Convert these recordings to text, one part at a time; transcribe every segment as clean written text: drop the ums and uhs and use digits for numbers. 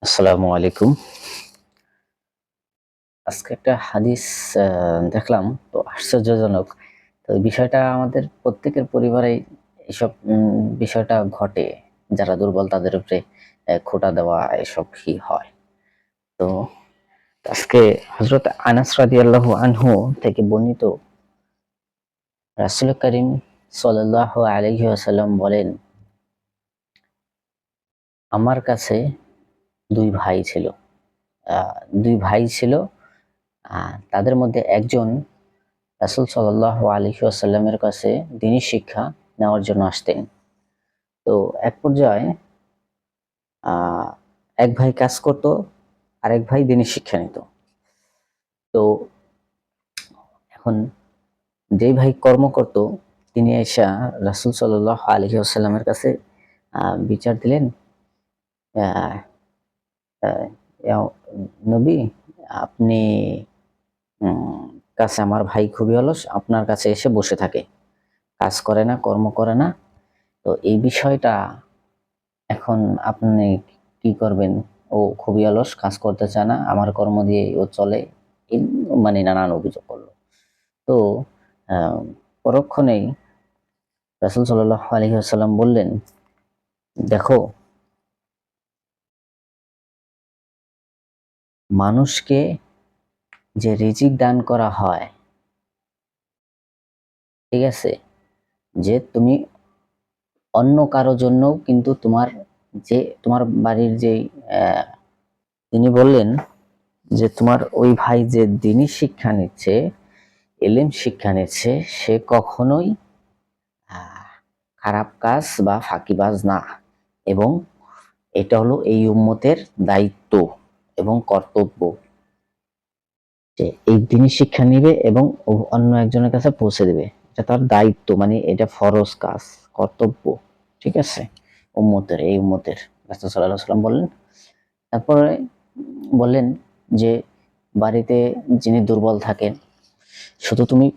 আসসালামু আলাইকুম। আজকে একটা হাদিস দেখলাম, তো আশ্চর্যজনক। তো এই বিষয়টা আমাদের প্রত্যেকের পরিবারেই এসব বিষয়টা ঘটে। যারা দুর্বল তাদের উপরে খোঁটা দেওয়া এসবই হয়। তো আজকে হযরত আনাস রাদিয়াল্লাহু আনহু থেকে বর্ণিত, রাসূল করিম সাল্লাল্লাহু আলাইহি ওয়াসাল্লাম বলেন, আমার কাছে ২ ভাই ছিল। আ ২ ভাই ছিল। তাদের মধ্যে একজন রাসূল সাল্লাল্লাহু আলাইহি ওয়াসাল্লামের কাছে দ্বীনি শিক্ষা নেওয়ার জন্য আসতেন। তো এক পর্যায়ে আ এক ভাই কাজ করত, আরেক ভাই দ্বীনি শিক্ষা নিত। তো এখন যেই ভাই কর্ম করত তিনি আইসা রাসূল সাল্লাল্লাহু আলাইহি ওয়াসাল্লামের কাছে বিচার দিলেন, আ আ ইয়াও নবী, আপনি কাছে আমার ভাই খুবই অলস, আপনার কাছে এসে বসে থাকে। কাজ করে না, কর্ম করে না। তো এই বিষয়টা এখন আপনি কি করবেন? ও খুবই অলস, কাজ করতে চায় না, আমার কর্ম দিয়েই ও চলে। এই মানে নানান অভিযোগ করল। তো আ পরক্ষণেই রাসূল সাল্লাল্লাহু আলাইহি ওয়াসাল্লাম বললেন, দেখো, মানুষকে যে রিজিক দান করা হয়, ঠিক আছে? যে তুমি অন্য কারো জন্যও কিন্তু তোমার বাড়ির যেই তিনি বললেন যে তোমার ওই ভাই যে দ্বীনি শিক্ষা নিচ্ছে, ইলম শিক্ষা নিচ্ছে, সে কখনোই আহ, খারাপ কাজ বা ফাঁকিবাজ না, এবং এটা হলো এই উম্মতের দায়িত্ব এবং কর্তব্য যে এই দ্বীনি শিক্ষা নিবে এবং অন্য একজনের কাছে পৌঁছে দেবে। এটা তার দায়িত্ব, মানে এটা ফরজ কাজ, কর্তব্য। ঠিক আছে? এই উম্মতের রাসূল সাল্লাল্লাহু আলাইহি ওয়াসাল্লাম বললেন। তারপরে বললেন যে বাড়িতে যিনি দুর্বল থাকেন, শুধু তুমি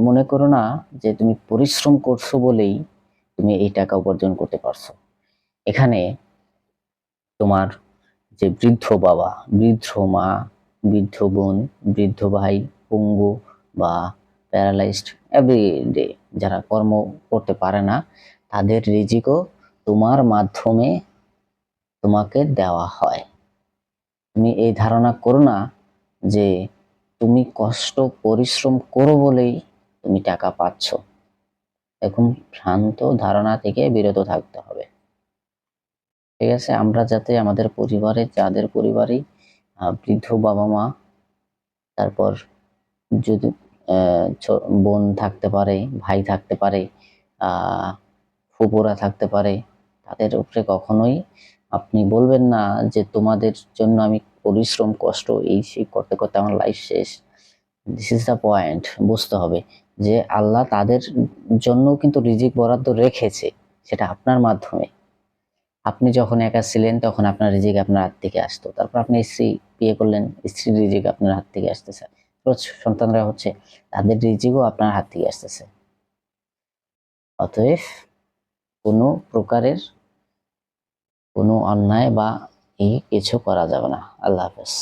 মনে করো না যে তুমি পরিশ্রম করছো বলেই তুমি এই টাকা উপার্জন করতে পারছো। এখানে তোমার যে বৃদ্ধ বাবা, বৃদ্ধ মা, বৃদ্ধ বোন, বৃদ্ধ ভাই, পঙ্গু বা প্যারালাইজড এভরিডে যারা কর্ম করতে পারে না, তাদের রিজিকও তোমার মাধ্যমে তোমাকে দেওয়া হয়। তুমি এই ধারণা করো না যে তুমি কষ্ট পরিশ্রম করো বলেই তুমি টাকা পাচ্ছ। এরকম ভ্রান্ত ধারণা থেকে বিরত থাকতে হবে। ঠিক আছে? আমরা যাতে আমাদের পরিবারে, যাদের পরিবারেই বৃদ্ধ বাবা-মা, তারপর যদি বোন থাকতে পারে, ভাই থাকতে পারে, আ ফুপুরা থাকতে পারে, তাদের উপরে কখনোই আপনি বলবেন না যে তোমাদের জন্য আমি পরিশ্রম, কষ্ট এই সেই করতে, করতে আমার লাইফ শেষ। This is the point. বুঝতে হবে যে আল্লাহ তাদের জন্যও কিন্তু রিজিক বরাদ্দ রেখেছে, সেটা আপনার মাধ্যমে। আপনি যখন একা ছিলেন তখন আপনার রিজিক আপনার হাত থেকে আসতো। তারপর আপনি স্ত্রী বিয়ে করলেন, স্ত্রীর রিজিক আপনার হাত থেকে আসতেছে। সন্তানরা হচ্ছে, তাদের রিজিকও আপনার হাত থেকে আসতেছে। অতএব কোনো প্রকারের কোনো অন্যায় বা কিছু করা যাবে না। আল্লাহ হাফেজ।